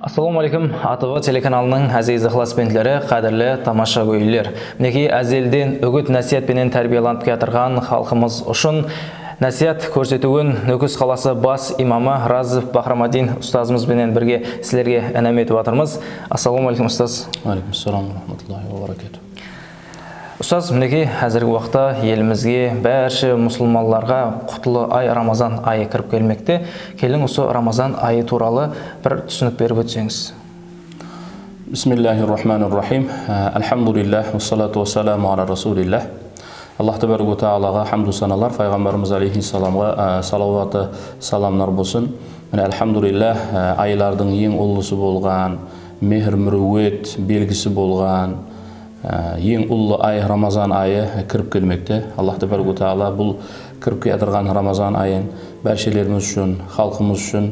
Ассаламу алейкум, АТВ телеканалының әзиз ықыласпенділері, қадірлі тамаша көйлер. Мінекей әзелден үгіт нәсиятпенен тәрбияланып келатырған халқымыз үшін нәсият көрсетуін Нүкіс қаласы бас имамы Разов Бахрамадин ұстазымызбенен бірге сілерге әнәм етіп атырмыз. Ассаламу алейкум, ұстаз. Алейкумассалам рахматуллахи ва баракатух. Ұстаз, мінекей әзіргі уақытта елімізге бәрші мұсылманларға құтлы ай Рамазан айы кіріп келмекте. Келің осы Рамазан айы туралы бір түсінік беріп өтсеңіз. Бисмиллахир-рахманир-рахим. Алхамдулиллах, уссалату вассаламу ала расулиллах. Аллах табарак ва таалаға хамду саналар, пайғамбарымыз алейхиссаламға салауаты саламлар болсын. Алхамдулиллах, айлардың ең ұлысы болған, мехір мүрует белгісі болған ең ұлы ай Рамазан айы кіріп келмекте. Аллах табарак ва таала бұл кіріп келатырған Рамазан айын бәршелеріміз үшін, халқымыз үшін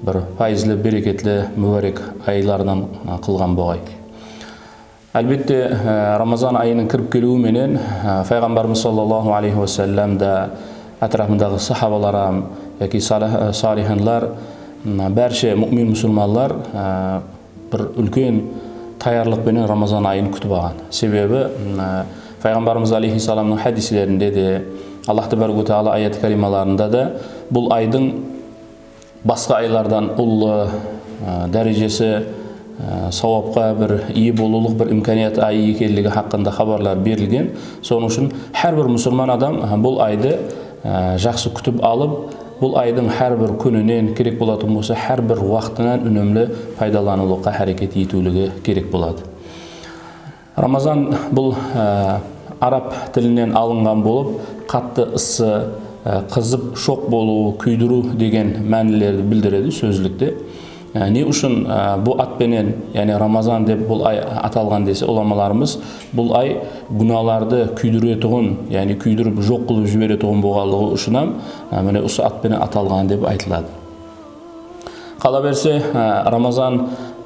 бір пайызлы, берекетлі, мүбәрек айлардан қылған болғай. Әлбетте, Рамазан айының кіріп келуі менен пайғамбарымыз саллаллаху алейхи ва саллям да әтрafınдағы сахабаларам, яки салиханлар, бәрше мүмин мұсылманлар бір үлкен таярлықпенен Рамазан айын күтіп алған. Себебі пайғамбарымыз алейхиссаламның хадислерінде де, Аллах табарак ва таала аят карималарында да бұл айдың басқа айлардан ұлы дәрежесі, сауапқа бір ие болулық бір имканият айы екенлігі хақында хабарлар берілген. Соның үшін әрбір мұсылман адам бұл айды жақсы күтіп алып, бұл айдың әрбір күнінен керек болатын болса, әрбір уақытынан үнемлі пайдаланылуға әрекет етулігі керек болады. Рамазан бұл араб тілінен алынған болып, қатты ысы, қызып шоқ болу, күйдіру деген мәнілерді білдіреді сөзлікте. Не үшін бұл атпенен, яғни Рамазан деп бұл ай аталған десе, оламаларымыз бұл ай күналарды күйдіретұғын, яғни күйдіріп жоқ қылып жіберетұғын болғалығы үшінам, міне осы атпенен аталған деп айтылады. Қала берсе, Рамазан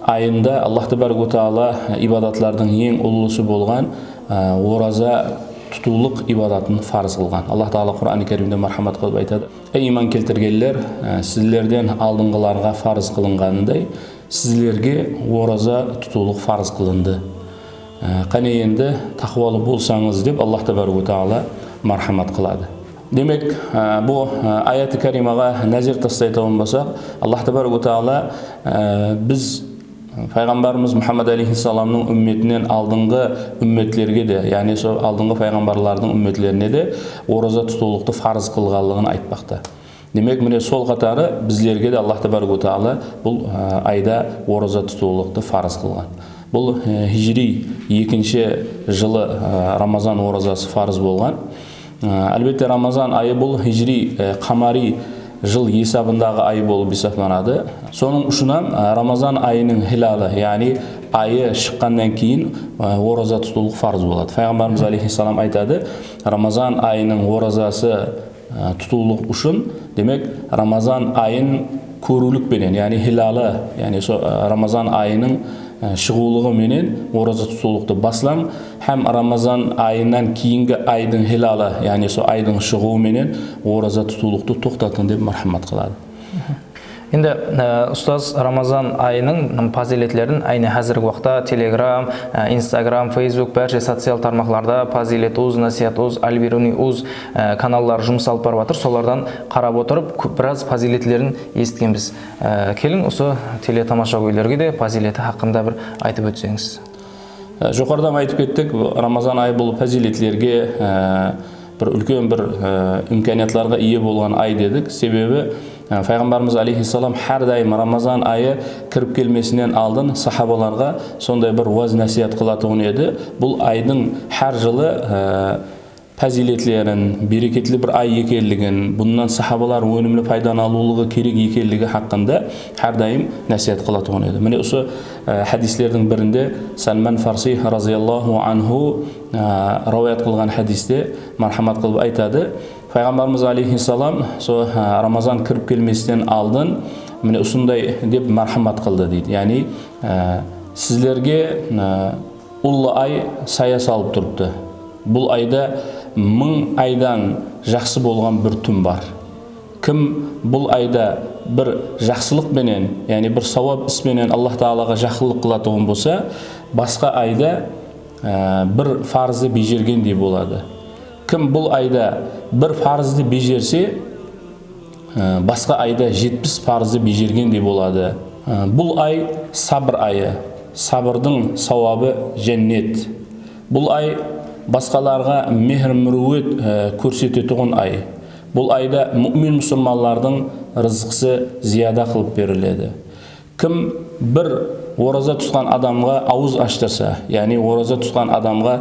айында Аллах табарак ва таала ибадатлардың ең ұлысы болған ораза тұтулық ибадатын фарыз қылған. Аллах Таала Құран-ы Кәрімде мархамат қылып айтады: "Ей иман келтіргендер, сіздерден алдыңғыларға фарыз қылынғанындай, сіздерге ораза тұтулық фарыз қылынды. Қане енді тақуалы болсаңыз" деп Аллах табарак ва таала мархамат қылады. Демек, бұл аяты каримаға назар тастайтын болсақ, Аллах табарак ва таала біз пайғамбарымыз Мұхаммад алейхиссаламның үмметінен алдыңғы үмметлерге де, яғни сол алдыңғы пайғамбарлардың үмметлеріне де ораза тұтулықты фарыз қылғанлығын айтпақта. Демек, міне сол қатары біздерге де Аллах табарак ва таала бұл айда ораза тұтулықты фарыз қылған. Бұл хижри 2-ші жылы Рамазан оразасы фарыз болған. Әлбетте, Рамазан айы бұл хижри қамари жыл есабындағы ай болып есапталады. Соның үшінен Рамазан айының хилалы, яғни айы шыққаннан кейін ораза тұтулық фарыз болады. Пайғамбарымыз алейхиссалам айтады: Рамазан айының оразасы тұтулық үшін, демек Рамазан айын көрулікпенен, яғни хилалы, яғни Рамазан айының шығулығы менен ораза тұтулықты баслам, һәм Рамазан айынан кейінгі айдың хилалы, яғни сол айдың шығуы менен ораза тұтулықты тоқтатын деп мархамат қылады. Енді ұстаз, Рамазан айының пазилетлерін әйне әзіргі уақытта Телеграм, Инстаграм, Фейсбук, бәрше социал тармақларда пазилет уз, насият уз, альбируни уз каналлар жұмсалып барып жатыр. Солардан қарап отырып, біраз пазилетлерін естігенбіз. Келін осы телетамаша көйлерге де пазилеті хақында бір айтып өтсеңіз. Жоғарыдан айтып кеттік, Рамазан айы бұл пазилетлерге бір үлкен бір имканиятларға ие болған ай дедік. Себебі пайғамбарымыз алейхиссалам әрдайым Рамазан айы кіріп келмесінен алдын сахабаларға сондай бір уаз насият қылатын еді. Бұл айдың әр жылы пазилетлерін, берекетлі бір ай екенлігін, бұнdan сахабалар өнімлі пайдаланылуы керек екенлігі хақында әрдайым насият қылатын еді. Міне осы хадислердің бірінде Салман Фарси разияллаху анху рауаят қылған хадисте мархамат қылып айтады: Пайғамбарымыз алейхиссалам Рамазан кіріп келместен алдын міне осындай деп мархамат қылды дейді. Яғни сіздерге ұлы ай сая салып тұрыпты. Бұл айда 1000 айдан жақсы болған бір түн бар. кім бұл айда бір жақсылық менен, яғни бір сауап іспенен Аллах Тағалаға жақсылық қылатұғын болса, басқа айда бір фарызды бежергендей болады. Кім бұл айда бір фарызды бежерсе, басқа айда 70 парызды бежергендей болады. Бұл ай сабыр айы, сабырдың сауабы жәннет. Бұл ай басқаларға мейір-мұрует көрсететұғын ай. Бұл айда мүмин мұсылманлардың рызықсы зияда қылып беріледі. Кім бір ораза тұтқан адамға ауыз аштырса, яғни ораза тұтқан адамға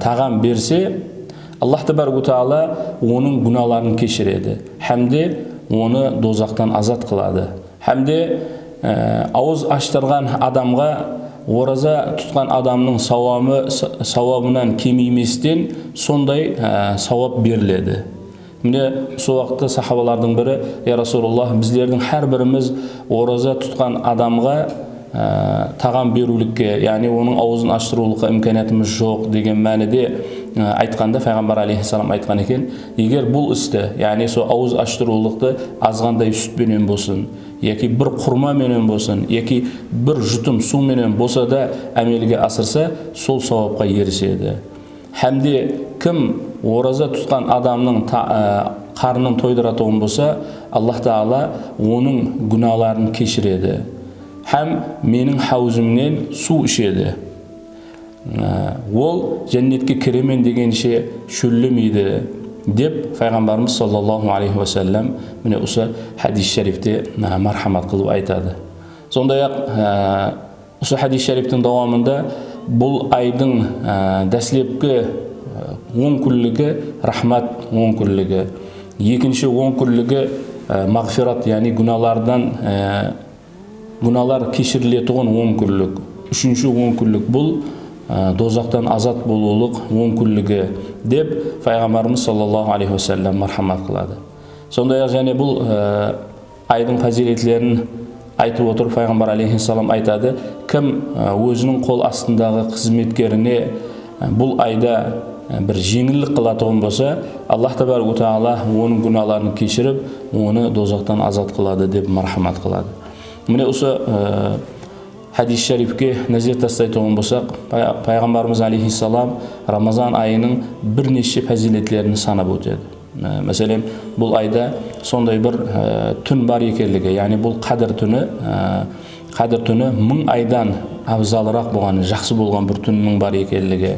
тағам берсе, Аллах Тәбәрәк Тағала оның гүналарын кешіреді. Хәмде оны дозақтан азат қылады. Хәмде ауыз аштырған адамға ораза тұтқан адамның сауабынан кемиместен сондай сауап беріледі. Міне сол уақытта сахабалардың бірі: "Я Расулуллах, біздердің әр біріміз ораза тұтқан адамға тағам берулікке, яғни оның аузын аштырулыққа имканиятымыз жоқ" деген мәніде айтқанда, пайғамбар алейхиссалам айтқан екен: егер бұл істі, яғни сол ауыз аштырулықты азғандай сүтпенен болсын, яки бір құрма менен болсын, яки бір жұтым су менен болса да әмелге асырса, сол сауапқа еріседі. Хәмде кім ораза тұтқан адамның қарнын тойдыратуын болса, Аллах Тағала оның күнәларын кешіреді. Һәм менің хаузымнен су ішеді. Ол жәннетке кіремен дегенше шөллемейді деп пайғамбарымыз саллаллаху алейхи ва саллям міне осы хадис шарифте мархамат қылып айтады. Сондай-ақ осы хадис шарифтің давамында бұл айдың дәслепкі оңкүрлігі рахмат оңкүрлігі, екінші оңкүрлігі мағфират, яғни гүналар кешірілетұғын оңкүрлік, үшінші оңкүрлік бұл дозақтан азат болулық оңкүрлігі деп пайғамбарымыз саллаллаху алейхи ва саллям мархамат қылады. Сондай-ақ және бұл айдың фазилетлерін айтып отырып пайғамбар алейхиссалам айтады: кім өзінің қол астындағы қызметкеріне бұл айда бір жеңілдік қылатұғын болса, Аллах Тәбәрәк Тағала оның күнәларын кешіріп, оны дозақтан азат қылады деп мархамат қылады. Міне осы хадис шарифке назар тастайтұғын болсақ, пайғамбарымыз алейхиссалам Рамазан айының бірнеше фазилетлерін санап өтеді. Мәселен, бұл айда сондай бір түн бар екенлігі, яғни бұл қадір түні 1000 айдан абзалырақ болған, жақсы болған бір түннің бар екенлігі.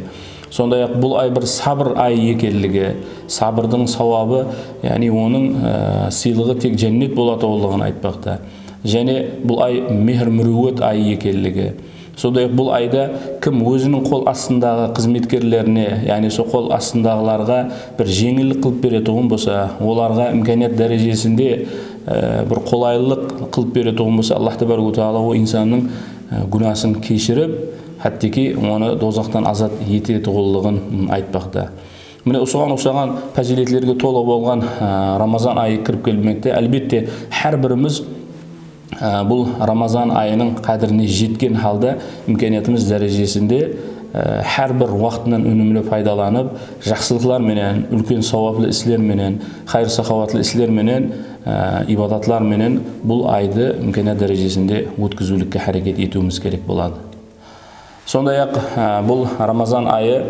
Сондай-ақ бұл ай бір сабыр ай екенлігі, сабырдың сауабы, яғни оның сыйлығы тек жәннет болатұғылығын айтпақта. Және бұл ай мейір-мұрует ай екенлігі. Сондай-ақ бұл айда кім өзінің қол астындағы қызметкерлеріне, яғни сол қол астындағыларға бір жеңілдік қылып беретұғын болса, оларға имканият дәрежесінде бір қолайлылық қылып беретұғын болса, Аллах Тәбәрәк Тағала ол инсанның күнәсін кешіріп, хәттеки оны дозақтан азат ететұғылығын айтпақта. Міне осыған ұқсаған фазилетлерге толы болған Рамазан айы кіріп келмекте. Әлбетте әр біріміз бұл Рамазан айының қадіріне жеткен халда имканиятымыз дәрежесінде әр бір уақытынан үнемлі пайдаланып, жақсылықлар менен, үлкен сауаплы іслер менен, хайыр сахауатлы іслер менен, ибадатлар менен бұл айды имканият дәрежесінде өткізулікке әрекет етуіміз керек болады. Сондай-ақ бұл Рамазан айы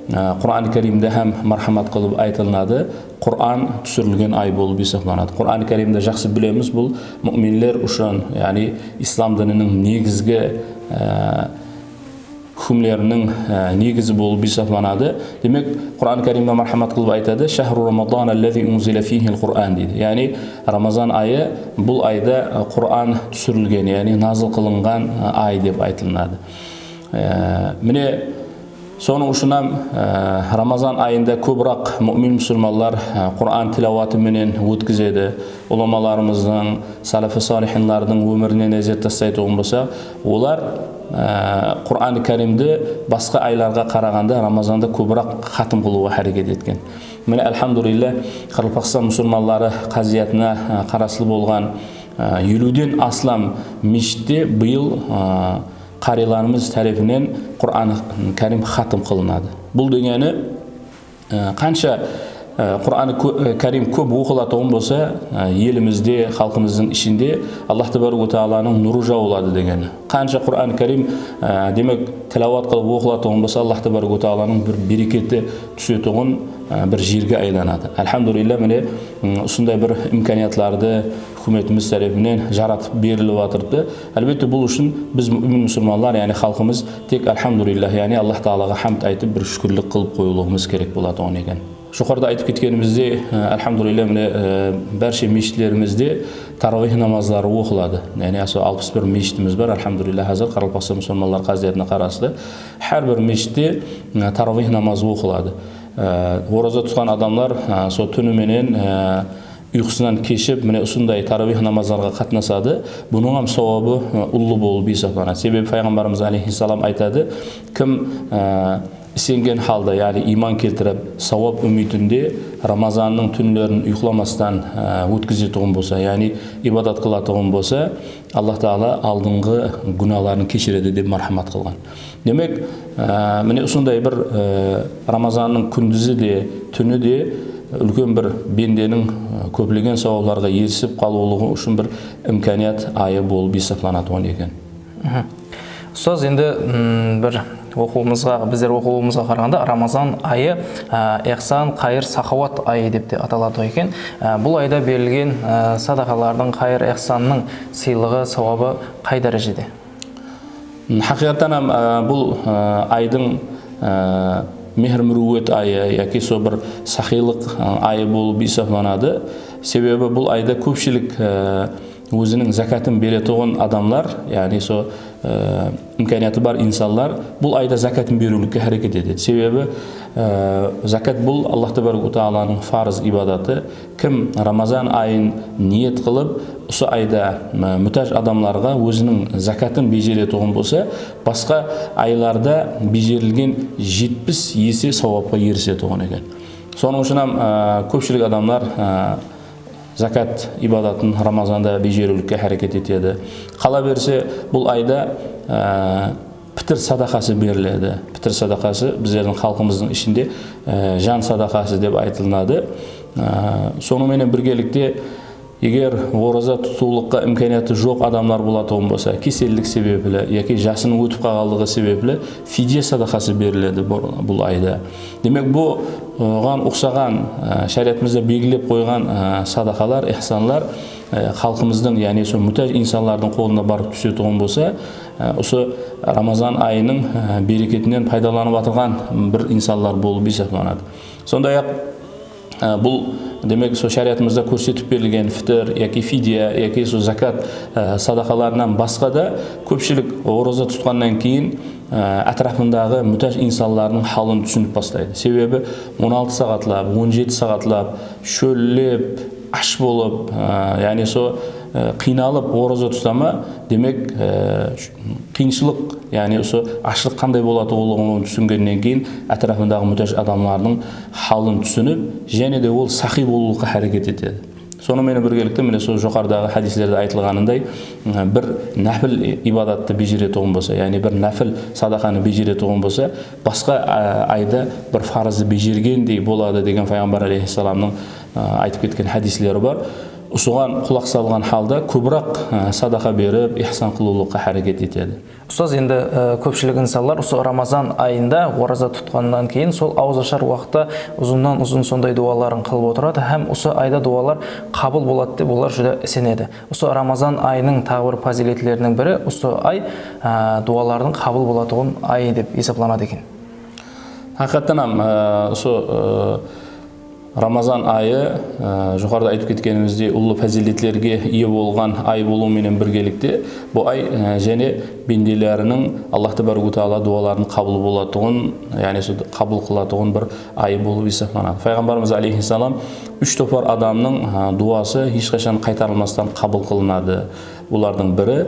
Құран Кәрімде һәм мархамат қылып айтылынады. Құран түсірілген ай болып есептелінеді. Құран Кәрімде жақсы білеміз, бұл мүминлер үшін, яғни ислам дінінің негізгі хүкімлерінің негізі болып есептелінеді. Демек, Құран Кәрімде мархамат қылып айтады: "Шахру Рамадан аллази унзила фихил Құран" дейді. Яғни Рамазан айы бұл айда Құран түсірілген, яғни назыл қылынған ай деп айтылынады. Міне соның ұшынан Рамазан айында көбірақ мүмин мұсылманлар Құран тилауаты менен өткізеді. Уламаларымыздың, салафи салихинлардың өміріне назар тастайтұғын болса, олар Құран Кәрімді басқа айларға қарағанда Рамазанда көбірақ хатым қылуға әрекет еткен. Міне әлхамдулилля, Қырғызстан мұсылманлары қазиятына қарасылы болған 50-ден астам мешітте биыл қариларымыз тарапынан Құран Кәрім хатым қылынады. Бұл дегені қанша Qur'oni Karim ko'p o'qiladigan bo'lsa, elimizde, xalqimizning ishinde Alloh tabaraka taolaning nuri jaulladi degani. Qancha Qur'oni Karim demak tilovat qilib o'qiladigan bo'lsa, Alloh tabaraka taolaning bir bereketi tushadigan bir yerga aylanadi. Alhamdulillah, mana shunday bir imkoniyatlarni hukumatimiz tarafidan jaratib berilib o'tiribdi. Albatta bu uchun biz mu'min musulmonlar, ya'ni xalqimiz tek alhamdulillah, ya'ni Alloh taolaga hamd aytib bir shukrlik qilib qo'yishimiz kerak bo'ladigan ekan. Yuqorida aytib ketganimizdek, alhamdulillah, mana barcha meshitlarimizda tarovih namozlari o'qiladi. Ya'ni aso 61 meshitimiz bor, alhamdulillah, hozir Qoraqalpog'iston musulmonlar qaziyatini qarasida har bir meshitda tarovih namozi o'qiladi. Ro'za tutgan adamlar so tuni menen uyqusidan kechib, mana shunday tarovih namozlariga qatnashadi. Buning ham savobi ulug' bo'lib hisoblanadi. Sababi payg'ambarimiz alayhissalom aytadi, kim isengen halda, ya'ni iymon keltirib, savob umidinde Ramazonning tunlarini uyqulamasdan o'tkazadigan bo'lsa, ya'ni ibodat qiladigan bo'lsa, Alloh taolo oldingi gunohlarni kechiradi deb marhamat qilgan. Demak, mana shunday bir Ramazonning kunduzida, tunida ulkan bir bendening ko'pligan savoblarga erishib qoluvligi uchun bir imkoniyat oyi bo'lib hisoblanadi ekan. Ustoz, endi bir bizler o'quvimizga qaraganda Ramazon ayı ihson, xayr, saxovat ayı deb de ataladi ekan. Bu ayda berilgan sadaqalarning, xayr, ihsonning siylig'i, savobi qay darajada? Haqiqatan ham bu ayning mehr muruvvet ayı yoki so bir saxiylik ayı bo'lib hisoblanadi. Sebebi bu ayda ko'pchilik o'zining zakatini beradigan adamlar, ya'ni so imkoniyati bor insonlar bu ayda zakatini berishga harakat etadi. Sebebi zakat bu Alloh tabaraka taolaning farz ibodati. Kim Ramazon oyini niyat qilib o'sha ayda muhtoj adamlarga o'zining zakatini bejaradigan bo'lsa, boshqa oylarda bejarilgan 70 есе savobga erishadigan ekan. So'ng uchun ham ko'pchilik adamlar zakat ibodatini Ramazonda bejarishga harakat etadi. Qolaversa, bu ayda fitr sadaqasi beriladi. Fitr sadaqasi bizning xalqimizning ishinde jan sadaqasi deb aytiladi. So'ng bilan birgalikda agar ro'za tutuvlikqa imkoniyati yo'q adamlar bo'ladigan bo'lsa, kasallik sababli yoki jasini o'tib qolganligi sababli fidya sadaqasi beriladi bu ayda. Demak, bu o'xshagan shariatimizda belgilab qo'ygan sadaqalar, ihsonlar xalqimizning, ya'ni shu muhtoj insonlarning qo'lina borib tushadigan bo'lsa, o'sha Ramazon oyining bereketidan foydalanib o'tirgan bir insonlar bo'lib hisoblanadi. Sonday-aq bu demek so şariatimizda ko'rsatib berilgan fitr yoki fidya yoki so zakat sadaqalaridan boshqa da ko'pchilik ro'za tutgandan keyin atrofidagi muhtoj insonlarning holini tushunib boshlaydi. Sebebi 16 soatlab, 17 soatlab sho'llab, ash bo'lib, ya'ni so qiynalib ro'za tutama, demak qiyinchilik, ya'ni o'sha ashliq qanday bo'ladiganligini tushungandan keyin atrofidagi muhtoj odamlarning holini tushunib, yana da ol saxiy bo'lishga harakat etadi. Sonra meni birgalikda mana shu yuqoridagi hadislarda aytilganidek bir nafil ibodatni bejaradigan bo'lsa, ya'ni bir nafil sadaqani bejaradigan bo'lsa, boshqa ayda bir farzni bejargandek bo'ladi degan payg'ambar alayhissalomning aytib ketgan hadislari bor. Usugan quloq solgan holda ko'proq sadaqa berib, ihson qilishga harakat etadi. Ustoz, endi ko'pchilik insonlar o'sha Ramazon oyida ro'za tutgandan keyin sol og'zashar vaqtda uzundan uzun sonday duolarni qilib o'tiradi, ham o'sha oyda duolar qabul bo'ladi deb ular juda isinadi. O'sha Ramazon oyining tag'ir fazilatlarining biri o'sha oy duolarning qabul bo'ladigan oy deb hisoblanadi ekan. Haqiqatan ham o'sha Ramazon ayı yuqorida aytib ketganimizdek ulug' fazilatlarga ega bo'lgan ay bo'luvi bilan birgalikda bu ay yana bendelarining Alloh tabaraka taolo duolarini qabul bo'ladigan, ya'ni qabul qiladigan bir ay bo'lib hisoblanadi. Payg'ambarimiz alayhissalom 3 topar odamning duosi hech qachon qaytarilmasdan qabul qilinadi. Ularning biri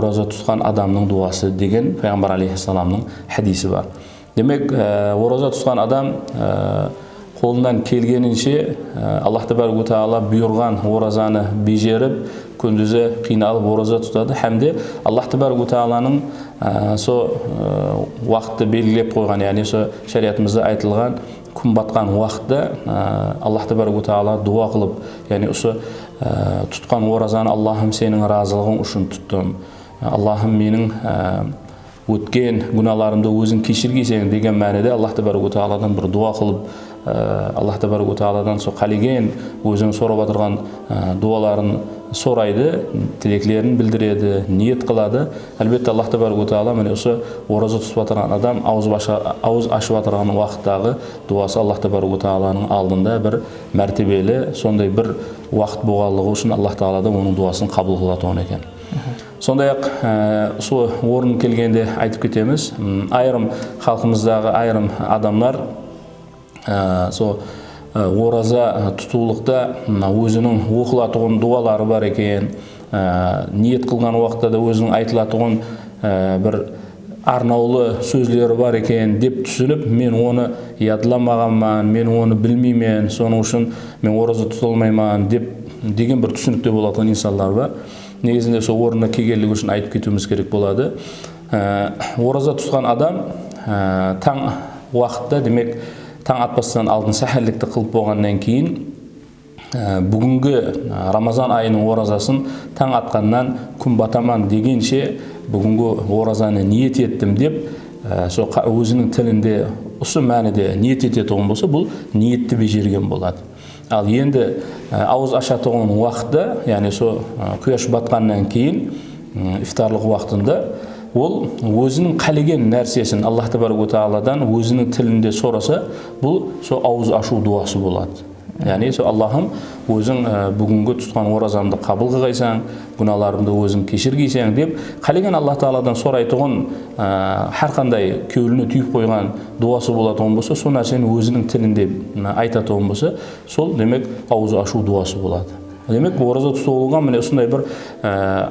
ro'za tutgan odamning duosi degan payg'ambar alayhissalomning hadisi bor. Demak, ro'za tutgan odam qo'ldan kelganicha Alloh tabaraka taolo buyurgan ro'zani bejarib, kunduzi qiynalib ro'za tutadi hamda Alloh tabaraka taolaning so vaqtni belgilab qo'ygan, ya'ni so shariatimizda aytilgan күн батқан уақытта Аллах тәбәрәк тағала дуа қылып, яғни осы тұтқан оразаны Аллахым сенің разылығың үшін тұттым, Аллахым менің өткен күнәларымды өзің кешіргейсең деген мәнеде Аллах тәбәрәк тағаладан бір дуа қылып, Аллах тәбәрәк тағаладан сол қалеген өзің сорап отырған дуаларын сорайды, тілеклерін білдіреді, ниет қылады. Әлбетте Аллах тәбәрәк тағала міне осы ораза тұтып отырған адам ауыз ашып отырған уақыттағы дуасы Аллах тәбәрәк тағаланың алдында бір мәртебелі, сондай бір уақыт болғанлығы үшін Аллах тағала да оның дуасын қабыл қылатын екен. Сондай-ақ сол орын келгенде айтып кетеміз, айрым халқымыздағы айрым адамдар сол ораза тұтулықта өзінің оқылатұғын дуалары бар екен, ниет қылған уақытта да өзінің айтылатұғын бір арнаулы сөздері бар екен деп түсініп, мен оны ядламағанмын, мен оны білмеймін, соның үшін мен ораза тұтылмаймын деген бір түсінікте болатын инсандар бар. Негізінде сол орнына келгенлігі үшін айтып кетуіміз керек болады. Ораза тұтқан адам таң уақытта, демек таң атпастан алдын сәхәрлікті қылып болғаннан кейін бүгінгі Рамазан айының оразасын таң атқаннан күн батаман дегенше бүгінгі оразаны ниет еттім деп өзінің тілінде осы мәніде ниет ететін болса, бұл ниетті бежерген болады. Ал енді ауыз ашатығын уақытта, яғни сол құяш батқаннан кейін ифтарлық уақытында ол өзінің қалеген нәрсесін Аллах тәбәрәк тағаладан өзінің тілінде сораса, бұл сол ауыз ашу дуасы болады. Яғни сол Аллахым өзің бүгінгі тұтқан оразамды қабыл қылғайсаң, күнәларымды өзің кешіргейсең деп қалеген Аллах тағаладан сорайтұғын әрқандай кеуіліне түйіп қойған дуасы болатұғын болса, сол нәрсені өзінің тілінде айтатұғын болса, сол демек ауыз ашу дуасы болады. Демек ораза тұтылған міне осындай бір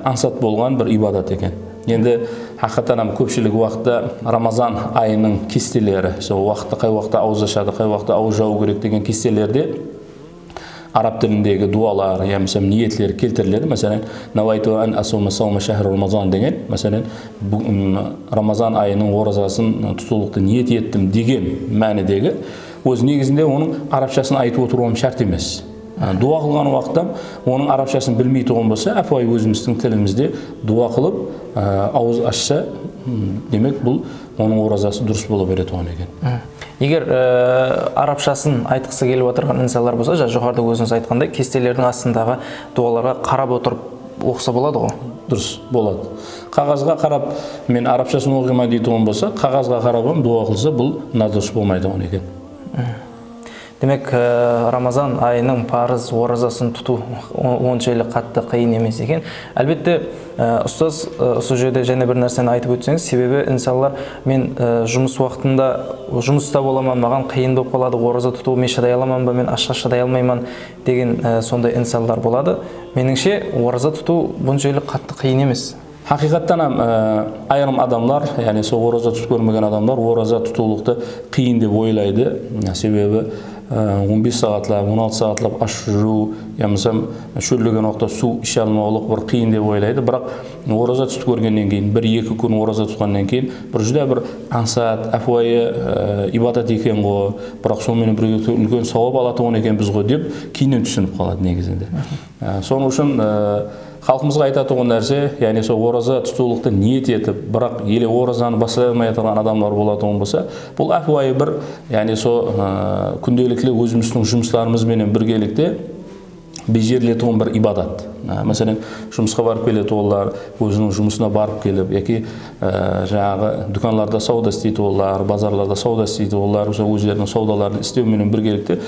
ансат болған бір ибадат екен. Енді хақиқатан көпшілік уақытта Рамазан айының кестелері, сол уақытта қай уақытта ауыз ашады, қай уақытта ауыз жау керек деген кестелерде араб тіліндегі дуалар, яғни ниетлер келтіріледі. Мәселен, навайту ан асума саума шахр рамазан деген, мәселен, Рамазан айының оразасын тұтулықты ниет еттім деген мәнідегі өз негізінде оның арабшасын айтып отыруым шарт емес. Дуа қылған уақытта оның арабшасын білмейтұғын болса, әпуай өзіміздің тілімізде дуа қылып ауыз ашса, демек бұл оның оразасы дұрыс бола береді оған екен. Егер арабшасын айтқысы келіп отырған инсандар болса, жоғарыда өзіңіз айтқандай кестелердің астындағы дуаларға қарап отырып оқыса болады ғой? Дұрыс болады. Қағазға қарап мен арабшасын оқимын дейтұғын болса, қағазға қарап дуа қылса, бұл дұрыс болмайды оған екен. Демек, Рамазан айының парыз оразасын тұту оншайлы қатты қиын емес екен. Әлбетте, ұстаз, осы жерде және бір нәрсені айтып өтсеңіз, себебі инсандар мен жұмыс уақытында жұмыста боламын, маған қиын болып қалады, ораза тұту, мен шыдай аламын ба, мен ашқа шыдай алмаймын деген сондай инсандар болады. Меніңше, ораза тұту бұншайлы қатты қиын емес. Хақиқаттан айрым адамдар, яғни сол ораза тұтып көрмеген адамдар ораза тұтулықты қиын деп ойлайды. Себебі 15 сағатлап, 16 сағатлап аш жүру, ямысам шөллеген уақытта су іше алмаулық бір қиын деп ойлайды. Бірақ ораза тұтып көргеннен кейін, 1-2 күн ораза тұтқаннан кейін, бір жүдә бір ансат, әфуайы ибадат екен ғой, бірақ сонымен бірге үлкен сауап алатын екен біз ғой деп кейіннен түсініп қалады негізінде. Соның үшін халқымызға айтатұғын нәрсе, яғни сол ораза тұтулықты ниет етіп, бірақ еле оразаны бастай алмай отырған адамдар болатұғын болса, бұл әпуайы бір, яғни сол күнделікті өзіміздің жұмыстарымызбенен біргелікте бежерілетуін бір ибадат. Мәселен, жұмысқа барып келеді олар, өзінің жұмысына барып келіп, яки жаңағы дүканларда сауда істейді олар, базарларда сауда істейді олар, өздерінің саудаларын істеуменен біргелікте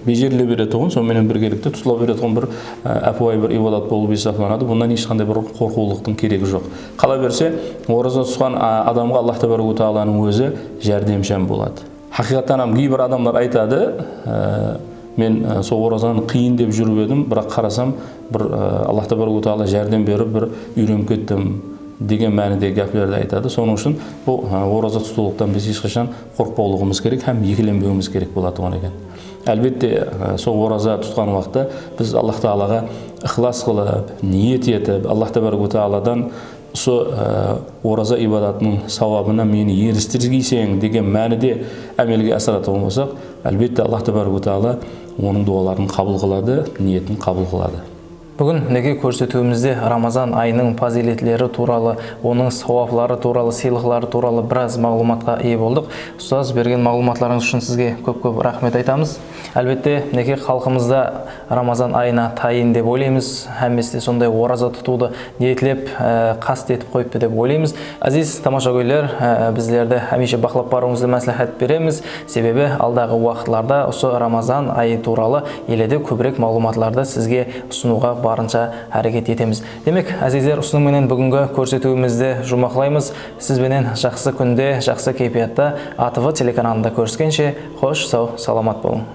бежеріле беретуін, сонымен біргелікте тұтыла беретуін бір әпуай бір ибадат болып есептелінеді. Бұндан ешқандай бір қорқулықтың керегі жоқ. Қала берсе, ораза тұтқан адамға Аллах тәбәрәк тағаланың өзі жәрдемші болады. Хақиқаттан кейбір адамдар айтады, мен сол оразаны қиын деп жүріп едім, бірақ қарасам, бір Аллах тәбәрәк тағала жәрдем беріп, бір үйреніп кеттім деген мәнінде гәплерді айтады. Соның үшін бұл ораза тұтулықтан біз ешқашан қорықпаулығымыз керек, һәм екіленбеуіміз керек болады оған екен. Әлбетте, сол ораза тұтқан уақытта біз Аллах тағалаға ықылас қылып, ниет етіп, Аллах тәбәрәк тағаладан ораза ибадатының сауабына мені ерістіргейсең деген мәніде әмелге асыратын болсақ, әлбетте Аллах тәбәрәк ва тағала оның дуаларын қабыл қылады, ниетін қабыл қылады. Бүгін неге көрсетуімізде Рамазан айының фазилетлері туралы, оның сауаплары туралы, сыйлықтары туралы біраз мағлұматқа ие болдық. Ұстаз, берген мағлұматларыңыз үшін сізге көп-көп рахмет айтамыз. Әлбетте, неге халқымызда Рамазан айына тайын деп ойлаймыз, әместе сондай ораза тұтуды ниетлеп, қаст етіп қойыпты деп ойлаймыз. Азиз тамаша көйлер, біздерді әмеше бақылап баруыңызды мәслихат береміз. Себебі алдағы уақытларда осы Рамазан айы туралы еледе көбірек мағлұматларды сізге ұсынуға барынша әрекет етеміз. Демек, әзиздер, осыныңменен бүгінгі көрсетуімізді жұмақлаймыз. Сізбенен жақсы күнде, жақсы кейпиятта АТV телеканалында көріскенше, қош, сау, саламат болың.